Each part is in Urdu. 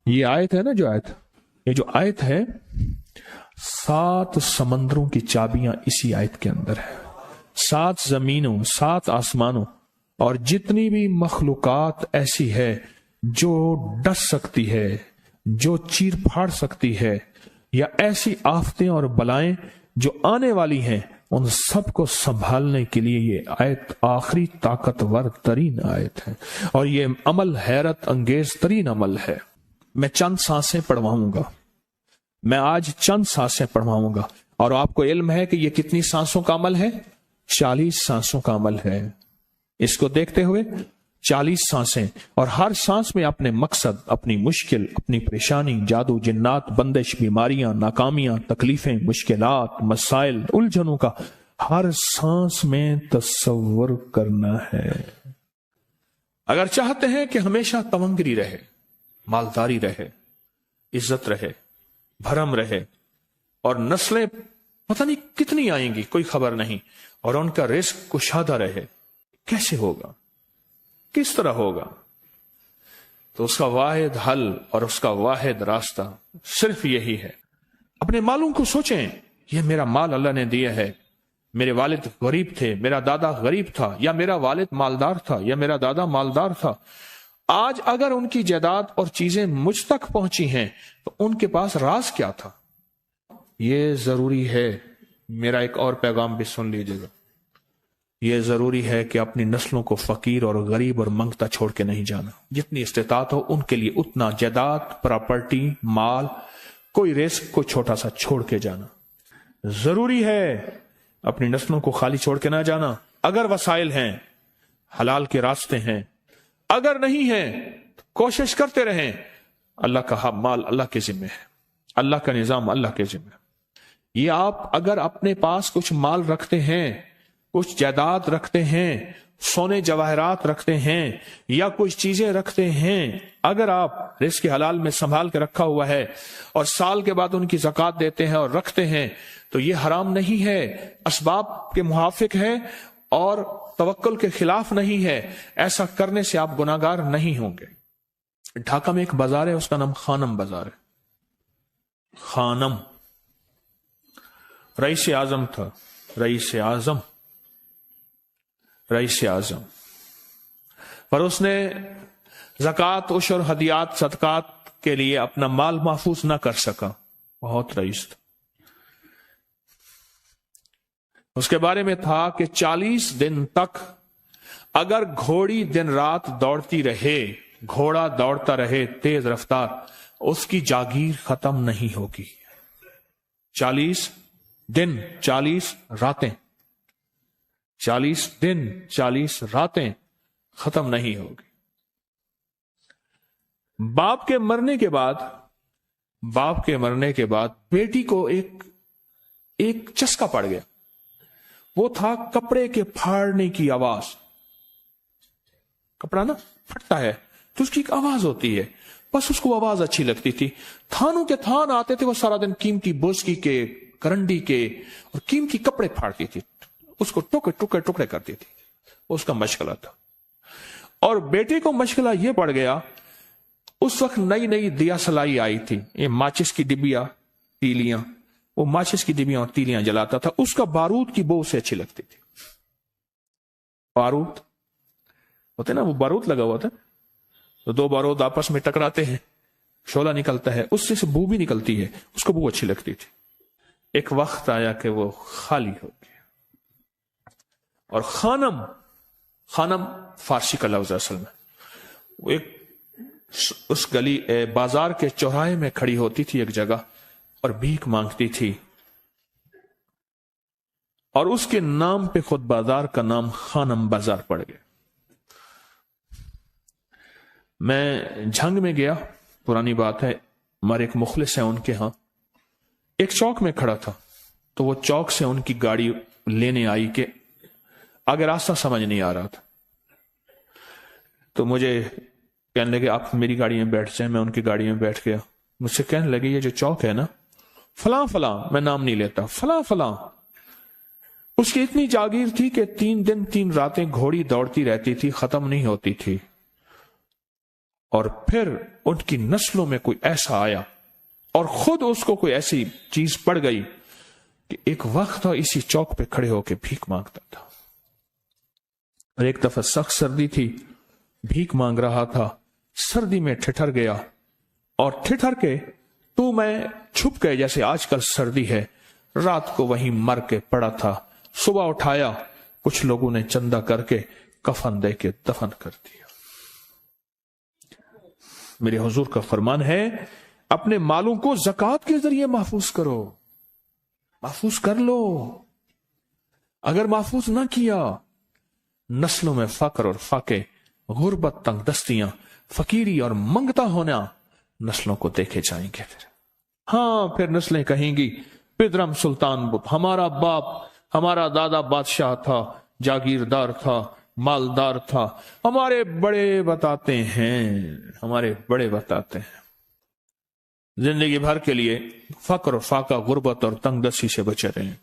یہ آیت ہے نا، یہ جو آیت ہے، 7 سمندروں کی چابیاں اسی آیت کے اندر ہے. 7 زمینوں، 7 آسمانوں اور جتنی بھی مخلوقات ایسی ہے جو ڈس سکتی ہے، جو چیر پھاڑ سکتی ہے، یا ایسی آفتیں اور بلائیں جو آنے والی ہیں، ان سب کو سنبھالنے کے لیے یہ آیت آخری طاقتور ترین آیت ہے، اور یہ عمل حیرت انگیز ترین عمل ہے. میں چند سانسیں پڑھواؤں گا، میں آج چند سانسیں پڑھواؤں گا، اور آپ کو علم ہے کہ یہ کتنی سانسوں کا عمل ہے؟ 40 سانسوں کا عمل ہے. اس کو دیکھتے ہوئے 40 سانسیں، اور ہر سانس میں اپنے مقصد، اپنی مشکل، اپنی پریشانی، جادو جنات، بندش، بیماریاں، ناکامیاں، تکلیفیں، مشکلات، مسائل، الجھنوں کا ہر سانس میں تصور کرنا ہے. اگر چاہتے ہیں کہ ہمیشہ تونگری رہے، مالداری رہے، عزت رہے، بھرم رہے، اور نسلیں پتہ نہیں کتنی آئیں گی کوئی خبر نہیں، اور ان کا رزق کشادہ رہے، کیسے ہوگا؟ کس طرح ہوگا؟ تو اس کا واحد حل اور اس کا واحد راستہ صرف یہی ہے. اپنے مالوں کو سوچیں، یہ میرا مال اللہ نے دیا ہے. میرے والد غریب تھے، میرا دادا غریب تھا، یا میرا والد مالدار تھا، یا میرا دادا مالدار تھا. آج اگر ان کی جائیداد اور چیزیں مجھ تک پہنچی ہیں تو ان کے پاس راز کیا تھا؟ یہ ضروری ہے. میرا ایک اور پیغام بھی سن لیجیے گا. یہ ضروری ہے کہ اپنی نسلوں کو فقیر اور غریب اور منگتا چھوڑ کے نہیں جانا. جتنی استطاعت ہو ان کے لیے اتنا جائیداد، پراپرٹی، مال، کوئی رزق کو چھوٹا سا چھوڑ کے جانا ضروری ہے. اپنی نسلوں کو خالی چھوڑ کے نہ جانا. اگر وسائل ہیں، حلال کے راستے ہیں، اگر نہیں ہیں تو کوشش کرتے رہیں. اللہ کا مال اللہ کے ذمہ ہے، اللہ کا نظام اللہ کے ذمہ ہے. یہ آپ اگر اپنے پاس کچھ مال رکھتے ہیں، کچھ جائیداد رکھتے ہیں، سونے جواہرات رکھتے ہیں، یا کچھ چیزیں رکھتے ہیں، اگر آپ رزق حلال میں سنبھال کے رکھا ہوا ہے اور سال کے بعد ان کی زکوٰۃ دیتے ہیں اور رکھتے ہیں، تو یہ حرام نہیں ہے، اسباب کے موافق ہے اور توکل کے خلاف نہیں ہے. ایسا کرنے سے آپ گناہگار نہیں ہوں گے. ڈھاکہ میں ایک بازار ہے، اس کا نام خانم بازار ہے. خانم رئیس اعظم تھا، رئیس اعظم، پر اس نے زکوٰۃ، عشر، ہدیات، صدقات کے لیے اپنا مال محفوظ نہ کر سکا. بہت رئیس تھا. اس کے بارے میں تھا کہ 40 دن تک اگر گھوڑی دن رات دوڑتی رہے، گھوڑا دوڑتا رہے تیز رفتار، اس کی جاگیر ختم نہیں ہوگی. 40 دن 40 راتیں، 40 دن 40 راتیں ختم نہیں ہوگی. باپ کے مرنے کے بعد بیٹی کو ایک چسکا پڑ گیا. وہ تھا کپڑے کے پھاڑنے کی آواز. کپڑا نا پھٹتا ہے تو اس کی ایک آواز ہوتی ہے، بس اس کو آواز اچھی لگتی تھی. تھانوں کے تھان آتے تھے، وہ سارا دن قیمتی بوسکی کے، کرنڈی کے اور قیمتی کپڑے پھاڑتی تھی، اس کو ٹکڑے کرتی تھی. اس کا مشغلہ تھا. اور بیٹے کو مشغلہ یہ پڑ گیا، اس وقت نئی دیا سلائی آئی تھی، یہ ماچس کی ڈبیاں، تیلیاں، وہ ماچس کی ڈبیاں اور تیلیاں جلاتا تھا. اس کا بارود کی بو اسے اچھی لگتی تھی. بارود ہوتے نا، وہ بارود لگا ہوا تھا تو 2 بارود آپس میں ٹکراتے ہیں، شعلہ نکلتا ہے، اس سے بو بھی نکلتی ہے، اس کو بو اچھی لگتی تھی. ایک وقت آیا کہ وہ خالی ہو گیا. اور خانم فارسی کا لفظ اصل میں، وہ ایک اس گلی بازار کے چوراہے میں کھڑی ہوتی تھی ایک جگہ اور بھیک مانگتی تھی، اور اس کے نام پہ خود بازار کا نام خانم بازار پڑ گیا. میں جھنگ میں گیا، پرانی بات ہے، ہمارے ایک مخلص ہیں ان کے ہاں، ایک چوک میں کھڑا تھا. تو وہ چوک سے ان کی گاڑی لینے آئی کہ آگے راستہ سمجھ نہیں آ رہا تھا. تو مجھے کہنے لگے آپ میری گاڑی میں بیٹھ جائیں. میں ان کی گاڑی میں بیٹھ گیا. مجھ سے کہنے لگے یہ جو چوک ہے نا، فلاں فلاں، میں نام نہیں لیتا، فلاں فلاں، اس کی اتنی جاگیر تھی کہ 3 دن 3 راتیں گھوڑی دوڑتی رہتی تھی، ختم نہیں ہوتی تھی. اور پھر ان کی نسلوں میں کوئی ایسا آیا اور خود اس کو کوئی ایسی چیز پڑ گئی کہ ایک وقت تھا اسی چوک پہ کھڑے ہو کے بھیک مانگتا تھا. اور ایک دفعہ سخت سردی تھی، بھیک مانگ رہا تھا، سردی میں ٹھٹر گیا اور ٹھٹر کے تو میں چھپ گئے جیسے آج کل سردی ہے. رات کو وہیں مر کے پڑا تھا. صبح اٹھایا، کچھ لوگوں نے چندہ کر کے کفن دے کے دفن کر دیا. میرے حضور کا فرمان ہے اپنے مالوں کو زکوٰۃ کے ذریعے محفوظ کرو، محفوظ کر لو. اگر محفوظ نہ کیا، نسلوں میں فقر اور فاقے، غربت، تنگ دستیاں، فقیری اور منگتا ہونا نسلوں کو دیکھے جائیں گے. پھر نسلیں کہیں گی پدرم سلطان ہمارا باپ، ہمارا دادا بادشاہ تھا، جاگیردار تھا، مالدار تھا. ہمارے بڑے بتاتے ہیں زندگی بھر کے لیے فقر، فاقہ، غربت اور تنگ دستی سے بچے رہیں.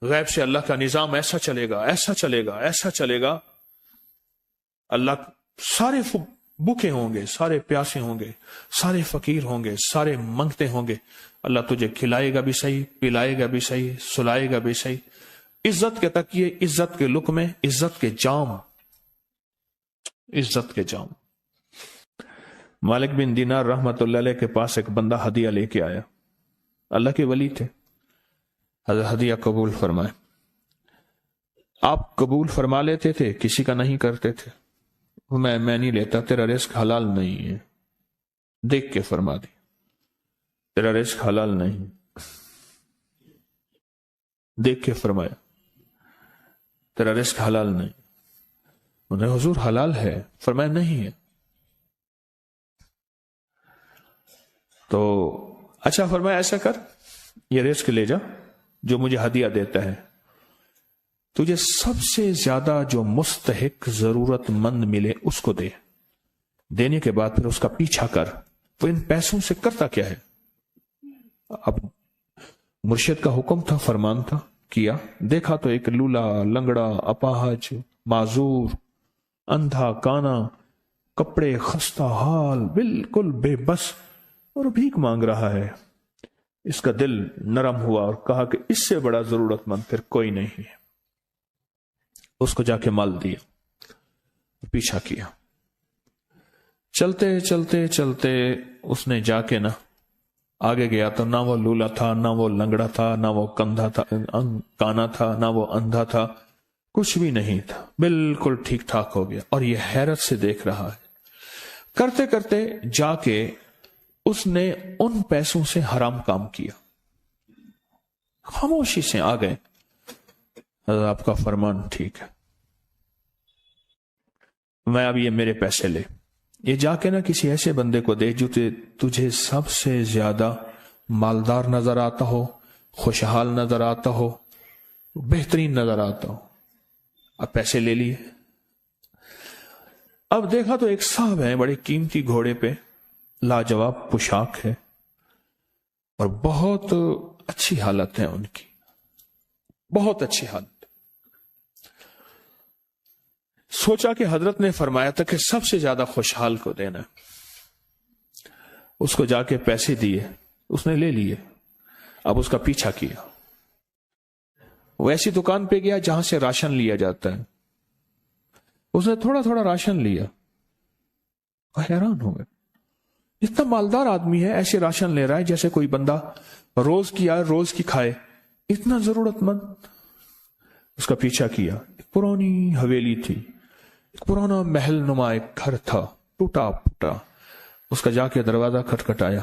غیب سے اللہ کا نظام ایسا چلے گا، ایسا چلے گا، ایسا چلے گا. اللہ سارے بھوکے ہوں گے، سارے پیاسے ہوں گے، سارے فقیر ہوں گے، سارے منگتے ہوں گے. اللہ تجھے کھلائے گا بھی صحیح، پلائے گا بھی صحیح، سلائے گا بھی صحیح. عزت کے تکیے، عزت کے لقمے، عزت کے جام، عزت کے جام. مالک بن دینار رحمت اللہ علیہ کے پاس ایک بندہ ہدیہ لے کے آیا. اللہ کے ولی تھے. حضرت ہدیہ قبول فرمائے. آپ قبول فرما لیتے تھے، کسی کا نہیں کرتے تھے. میں نہیں لیتا، تیرا رزق حلال نہیں ہے. دیکھ کے فرما دی تیرا رزق حلال نہیں. دیکھ کے فرمایا تیرا رزق حلال نہیں. انہیں حضور حلال ہے، فرمایا نہیں ہے. تو اچھا فرمایا ایسا کر، یہ رزق لے جا جو مجھے ہدیہ دیتا ہے. تجھے سب سے زیادہ جو مستحق ضرورت مند ملے اس کو دے. دینے کے بعد پھر اس کا پیچھا کر. وہ ان پیسوں سے کرتا کیا ہے؟ اب مرشد کا حکم تھا، فرمان تھا، کیا. دیکھا تو ایک لولا، لنگڑا، اپاہج، معذور، اندھا، کانا، کپڑے خستہ حال، بالکل بے بس، اور بھیک مانگ رہا ہے. اس کا دل نرم ہوا اور کہا کہ اس سے بڑا ضرورت مند پھر کوئی نہیں ہے. اس کو جا کے مال دیا، پیچھا کیا. چلتے چلتے چلتے اس نے جا کے آگے گیا تو نہ وہ لولا تھا، نہ وہ لنگڑا تھا، نہ وہ کندھا تھا، کانا تھا، نہ وہ اندھا تھا، کچھ بھی نہیں تھا. بالکل ٹھیک ٹھاک ہو گیا اور یہ حیرت سے دیکھ رہا ہے. کرتے کرتے جا کے اس نے ان پیسوں سے حرام کام کیا. خاموشی سے آ گئے. آپ کا فرمان ٹھیک ہے، میں اب یہ میرے پیسے لے. یہ جا کے کسی ایسے بندے کو دے جو تجھے سب سے زیادہ مالدار نظر آتا ہو، خوشحال نظر آتا ہو، بہترین نظر آتا ہو. اب پیسے لے لیے. اب دیکھا تو ایک صاحب ہے بڑے قیمتی گھوڑے پہ، لاجواب پوشاک ہے اور بہت اچھی حالت ہے ان کی، بہت اچھی حالت. سوچا کہ حضرت نے فرمایا تھا کہ سب سے زیادہ خوشحال کو دینا. اس کو جا کے پیسے دیے، اس نے لے لیے. اب اس کا پیچھا کیا. وہ ایسی دکان پہ گیا جہاں سے راشن لیا جاتا ہے. اس نے تھوڑا تھوڑا راشن لیا. حیران ہو گئے، اتنا مالدار آدمی ہے، ایسے راشن لے رہا ہے جیسے کوئی بندہ روز کی آئے روز کی کھائے، اتنا ضرورت مند. اس کا پیچھا کیا. ایک پرانی حویلی تھی، ایک پرانا محل نما ایک گھر تھا، ٹوٹا پھوٹا. اس کا جا کے دروازہ کھٹکھٹایا.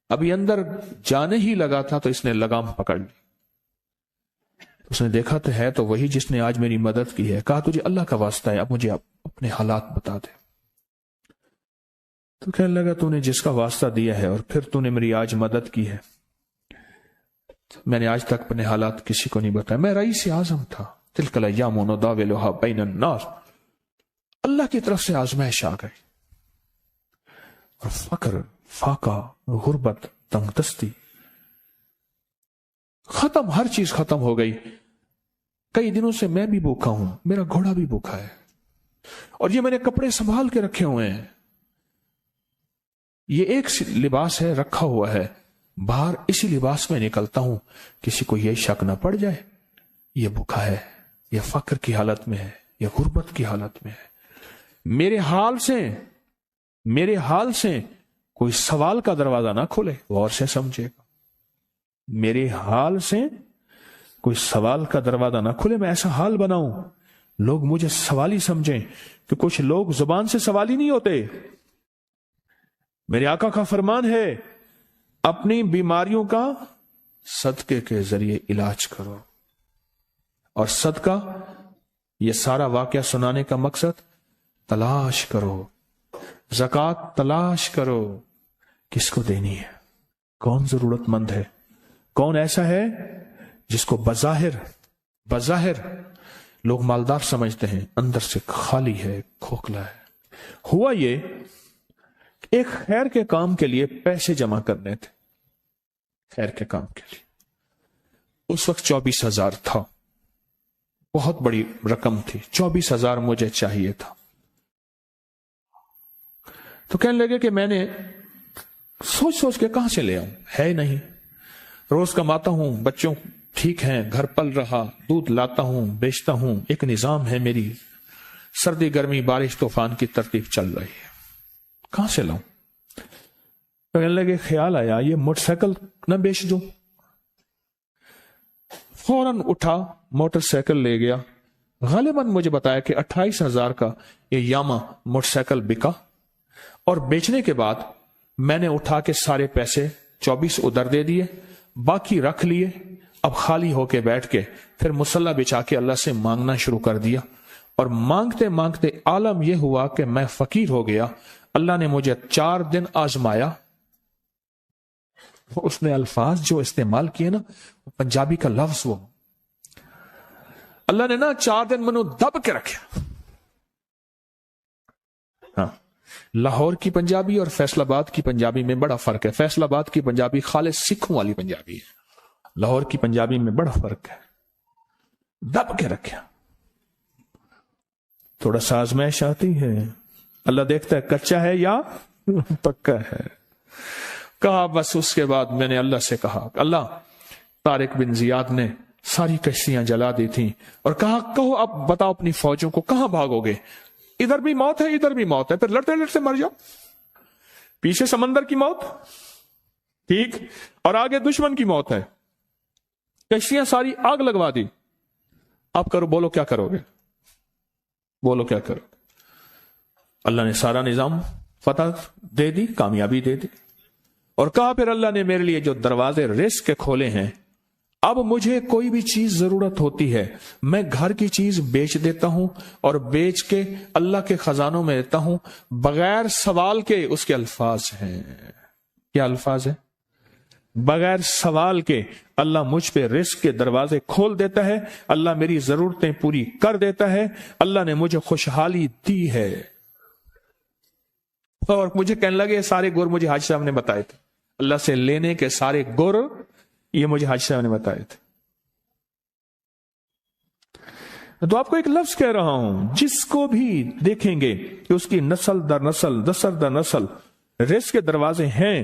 ابھی اندر جانے ہی لگا تھا تو اس نے لگام پکڑ لی. اس نے دیکھا تو ہے تو وہی جس نے آج میری مدد کی ہے. کہا تجھے اللہ کا واسطہ ہے، اب مجھے اپنے حالات بتا دے. تو کہنے لگا تو نے جس کا واسطہ دیا ہے اور پھر تو نے میری آج مدد کی ہے، میں نے آج تک اپنے حالات کسی کو نہیں بتایا. میں رئیس اعظم تھا. تلک الایام نداولها بین الناس. اللہ کی طرف سے آزمائش آ گئی اور فقر، فاقہ، غربت، تنگ دستی ختم، ہر چیز ختم ہو گئی. کئی دنوں سے میں بھی بھوکا ہوں، میرا گھوڑا بھی بھوکا ہے. اور یہ میں نے کپڑے سنبھال کے رکھے ہوئے ہیں، یہ ایک لباس ہے رکھا ہوا ہے، باہر اسی لباس میں نکلتا ہوں، کسی کو یہ شک نہ پڑ جائے یہ بھوکا ہے، یہ فقر کی حالت میں ہے، یہ غربت کی حالت میں ہے۔ میرے حال سے کوئی سوال کا دروازہ نہ کھولے، غور سے سمجھے گا، میرے حال سے کوئی سوال کا دروازہ نہ کھلے، میں ایسا حال بناؤں لوگ مجھے سوالی سمجھیں، کہ کچھ لوگ زبان سے سوالی نہیں ہوتے۔ میرے آقا کا فرمان ہے اپنی بیماریوں کا صدقے کے ذریعے علاج کرو، اور صدقہ، یہ سارا واقعہ سنانے کا مقصد تلاش کرو، زکوٰۃ تلاش کرو، کس کو دینی ہے، کون ضرورت مند ہے، کون ایسا ہے جس کو بظاہر لوگ مالدار سمجھتے ہیں، اندر سے خالی ہے، کھوکھلا ہے۔ ہوا یہ ایک خیر کے کام کے لیے پیسے جمع کرنے تھے، خیر کے کام کے لیے اس وقت 24,000 تھا، بہت بڑی رقم تھی، 24,000 مجھے چاہیے تھا۔ تو کہنے لگے کہ میں نے سوچ کے کہاں سے لے آؤں، ہے نہیں، روز کماتا ہوں، بچوں ٹھیک ہیں، گھر پل رہا، دودھ لاتا ہوں، بیچتا ہوں، ایک نظام ہے، میری سردی گرمی بارش طوفان کی ترتیب چل رہی ہے، کہاں سے لاؤں؟ کہنے لگے خیال آیا یہ موٹر سائیکل نہ بیچ دوں، فوراً اٹھا موٹر سائیکل لے گیا، غالباً مجھے بتایا کہ 28,000 کا یہ یاما موٹر سائیکل بکا، اور بیچنے کے بعد میں نے اٹھا کے سارے پیسے 24 ادھر دے دیے، باقی رکھ لیے، اب خالی ہو کے بیٹھ کے پھر مصلی بچھا کے اللہ سے مانگنا شروع کر دیا، اور مانگتے مانگتے عالم یہ ہوا کہ میں فقیر ہو گیا۔ اللہ نے مجھے 4 دن آزمایا، اس نے الفاظ جو استعمال کیے نا، پنجابی کا لفظ، وہ اللہ نے نا 4 دن منو دب کے رکھا۔ ہاں، لاہور کی پنجابی اور فیصل آباد کی پنجابی میں بڑا فرق ہے، فیصل آباد کی پنجابی خالص سکھوں والی پنجابی ہے، لاہور کی پنجابی میں بڑا فرق ہے، دب کے رکھا۔ تھوڑا سا آزمائش آتی ہے، اللہ دیکھتا ہے کچا ہے یا پکا ہے۔ کہا بس اس کے بعد میں نے اللہ سے کہا، اللہ، طارق بن زیاد نے ساری کشتیاں جلا دی تھیں، اور کہا کہو اب بتاؤ اپنی فوجوں کو کہاں بھاگو گے، ادھر بھی موت ہے ادھر بھی موت ہے، پھر لڑتے لڑتے مر جاؤ، پیچھے سمندر کی موت، ٹھیک، اور آگے دشمن کی موت ہے، کشتیاں ساری آگ لگوا دی، اب کرو، بولو کیا کرو گے، بولو کیا کرو۔ اللہ نے سارا نظام فتح دے دی، کامیابی دے دی، اور کہا پھر اللہ نے میرے لیے جو دروازے رزق کے کھولے ہیں، اب مجھے کوئی بھی چیز ضرورت ہوتی ہے، میں گھر کی چیز بیچ دیتا ہوں، اور بیچ کے اللہ کے خزانوں میں دیتا ہوں بغیر سوال کے۔ اس کے الفاظ ہیں، کیا الفاظ ہیں؟ بغیر سوال کے اللہ مجھ پہ رزق کے دروازے کھول دیتا ہے، اللہ میری ضرورتیں پوری کر دیتا ہے، اللہ نے مجھے خوشحالی دی ہے۔ اور مجھے کہنے لگے یہ سارے گر مجھے حاجی صاحب نے بتائے تھے، اللہ سے لینے کے سارے گر یہ مجھے حاجی صاحب نے بتائے تھے۔ تو آپ کو ایک لفظ کہہ رہا ہوں، جس کو بھی دیکھیں گے کہ اس کی نسل در نسل، نسل در نسل رزق کے دروازے ہیں،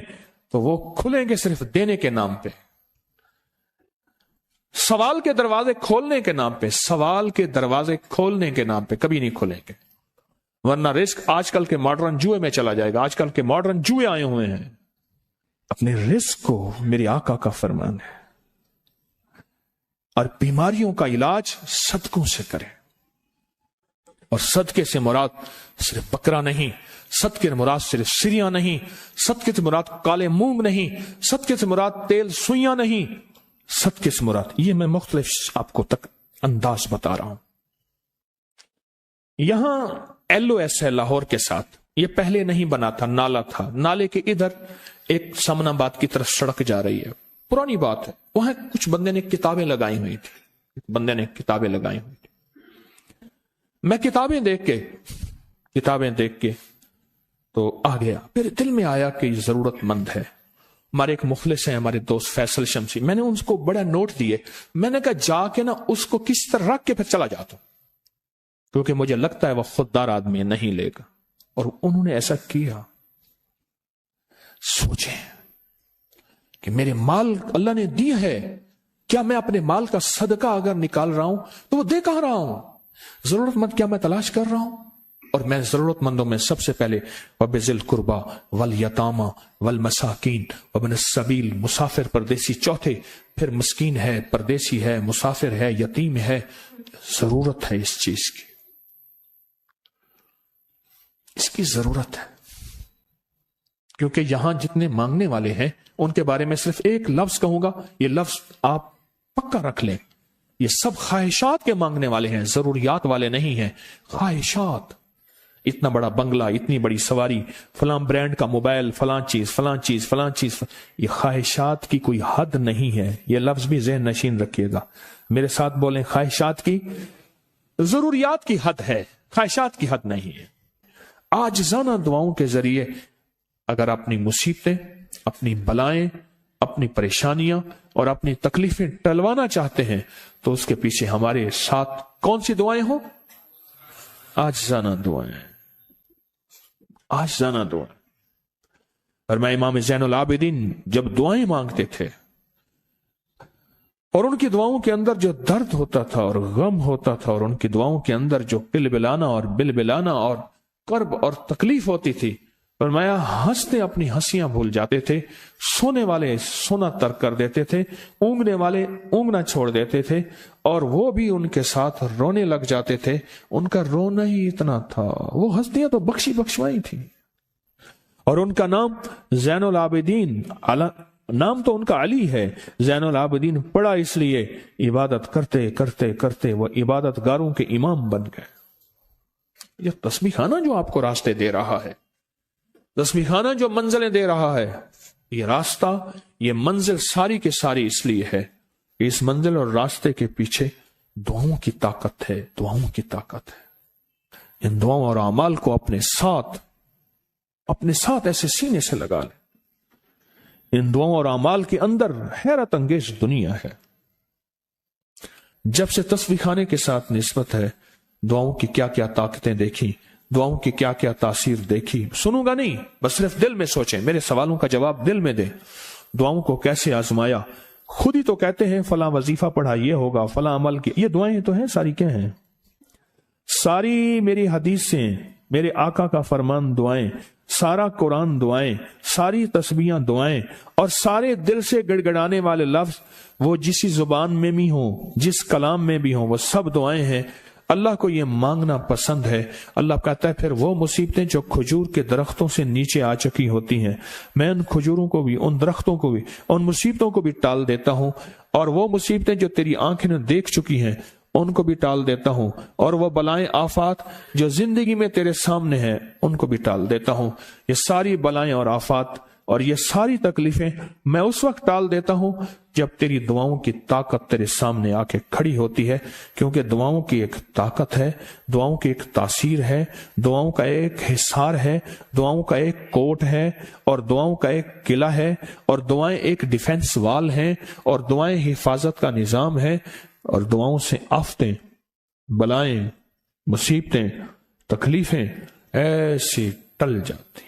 تو وہ کھلیں گے صرف دینے کے نام پہ، سوال کے دروازے کھولنے کے نام پہ، سوال کے دروازے کھولنے کے نام پہ کبھی نہیں کھلیں گے، ورنہ رزق آج کل کے ماڈرن جوئے میں چلا جائے گا۔ آج کل کے ماڈرن جوئے آئے ہوئے ہیں، اپنے رزق کو، میرے آقا کا فرمان ہے، اور بیماریوں کا علاج صدقوں سے کریں، اور صدقے سے مراد صرف بکرا نہیں، صدقے سے مراد صرف سریاں نہیں، صدقے سے مراد کالے مونگ نہیں، صدقے سے مراد تیل سوئیاں نہیں، صدقے سے مراد، یہ میں مختلف آپ کو تک انداز بتا رہا ہوں۔ یہاں LOS ہے لاہور کے ساتھ، یہ پہلے نہیں بنا تھا، نالا تھا، نالے کے ادھر ایک سمن آباد کی طرف سڑک جا رہی ہے، پرانی بات ہے، وہاں کچھ بندے نے کتابیں لگائی ہوئی تھی، میں کتابیں دیکھ کے تو آ گیا، پھر دل میں آیا کہ یہ ضرورت مند ہے۔ ہمارے ایک مخلص ہیں، ہمارے دوست فیصل شمسی، میں نے ان کو بڑا نوٹ دیے، میں نے کہا جا کے نا اس کو کس طرح رکھ کے پھر چلا جاتا ہوں، کیونکہ مجھے لگتا ہے وہ خوددار آدمی نہیں لے گا. اور انہوں نے ایسا کیا. سوچیں کہ میرے مال اللہ نے دی ہے, کیا میں اپنے مال کا صدقہ اگر نکال رہا ہوں تو وہ دے کہاں رہا ہوں؟ ضرورت مند کیا میں تلاش کر رہا ہوں؟ اور میں ضرورت مندوں میں سب سے پہلے وَبِذِي الْقُرْبَى وَالْيَتَامَى وَالْمَسَاكِينَ وَابْنِ السَّبِيلِ, مسافر پردیسی چوتھے, پھر مسکین ہے, پردیسی ہے, مسافر ہے, یتیم ہے. ضرورت ہے اس چیز کی, اس کی ضرورت ہے. کیونکہ یہاں جتنے مانگنے والے ہیں ان کے بارے میں صرف ایک لفظ کہوں گا, یہ لفظ آپ پکا رکھ لیں, یہ سب خواہشات کے مانگنے والے ہیں, ضروریات والے نہیں ہیں. خواہشات, اتنا بڑا بنگلہ, اتنی بڑی سواری, فلاں برانڈ کا موبائل, فلاں چیز فلاں چیز فلاں چیز, یہ خواہشات کی کوئی حد نہیں ہے. یہ لفظ بھی ذہن نشین رکھیے گا, میرے ساتھ بولیں, خواہشات کی, ضروریات کی حد ہے, خواہشات کی حد نہیں ہے. عاجزانہ دعاؤں کے ذریعے اگر اپنی مصیبتیں, اپنی بلائیں, اپنی پریشانیاں اور اپنی تکلیفیں ٹلوانا چاہتے ہیں تو اس کے پیچھے ہمارے ساتھ کون سی دعائیں ہوں؟ عاجزانہ دعائیں, عاجزانہ دعائیں. اور میں امام زین العابدین جب دعائیں مانگتے تھے اور ان کی دعاؤں کے اندر جو درد ہوتا تھا اور غم ہوتا تھا, اور ان کی دعاؤں کے اندر جو پلبلانا اور بلبلانا اور کرب اور تکلیف ہوتی تھی, فرمایا ہنستے اپنی ہنسیاں بھول جاتے تھے, سونے والے سونا ترک کر دیتے تھے, اونگنے والے اونگنا چھوڑ دیتے تھے, اور وہ بھی ان کے ساتھ رونے لگ جاتے تھے. ان کا رونا ہی اتنا تھا, وہ ہنسیاں تو بخشی بخشوائی تھی. اور ان کا نام زین العابدین, نام تو ان کا علی ہے, زین العابدین پڑا اس لیے عبادت کرتے کرتے کرتے وہ عبادت گاروں کے امام بن گئے. یہ تسبیح خانہ جو آپ کو راستے دے رہا ہے, تسبیح خانہ جو منزلیں دے رہا ہے, یہ راستہ, یہ منزل ساری کے ساری اس لیے ہے کہ اس منزل اور راستے کے پیچھے دعاؤں کی طاقت ہے, دعاؤں کی طاقت ہے. ان دعاؤں اور اعمال کو اپنے ساتھ ایسے سینے سے لگا لیں. ان دعاؤں اور اعمال کے اندر حیرت انگیز دنیا ہے. جب سے تسبیح خانے کے ساتھ نسبت ہے, دعاؤں کی کیا کیا طاقتیں دیکھی, دعاؤں کی کیا کیا تاثیر دیکھی. سنوں گا نہیں, بس صرف دل میں سوچیں, میرے سوالوں کا جواب دل میں دیں. دعاؤں کو کیسے آزمایا. خود ہی تو کہتے ہیں فلاں وظیفہ پڑھا یہ ہوگا, فلاں عمل کی, یہ دعائیں تو ہیں ساری. کیا ہیں ساری؟ میری حدیثیں, میرے آقا کا فرمان دعائیں, سارا قرآن دعائیں, ساری تسبیحاں دعائیں, اور سارے دل سے گڑ گڑانے والے لفظ وہ جس زبان میں بھی ہوں, جس کلام میں بھی ہوں, وہ سب دعائیں ہیں. اللہ کو یہ مانگنا پسند ہے. اللہ کہتا ہے پھر وہ مصیبتیں جو کھجور کے درختوں سے نیچے آ چکی ہوتی ہیں, میں ان کھجوروں کو بھی, ان درختوں کو بھی, ان مصیبتوں کو بھی ٹال دیتا ہوں, اور وہ مصیبتیں جو تیری آنکھیں نے دیکھ چکی ہیں ان کو بھی ٹال دیتا ہوں, اور وہ بلائیں آفات جو زندگی میں تیرے سامنے ہیں ان کو بھی ٹال دیتا ہوں. یہ ساری بلائیں اور آفات اور یہ ساری تکلیفیں میں اس وقت ٹال دیتا ہوں جب تیری دعاؤں کی طاقت تیرے سامنے آ کے کھڑی ہوتی ہے. کیونکہ دعاؤں کی ایک طاقت ہے, دعاؤں کی ایک تاثیر ہے, دعاؤں کا ایک حصار ہے, دعاؤں کا ایک کوٹ ہے, اور دعاؤں کا ایک قلعہ ہے, اور دعائیں ایک ڈیفنس وال ہیں, اور دعائیں حفاظت کا نظام ہے. اور دعاؤں سے آفتیں, بلائیں, مصیبتیں, تکلیفیں ایسی ٹل جاتی.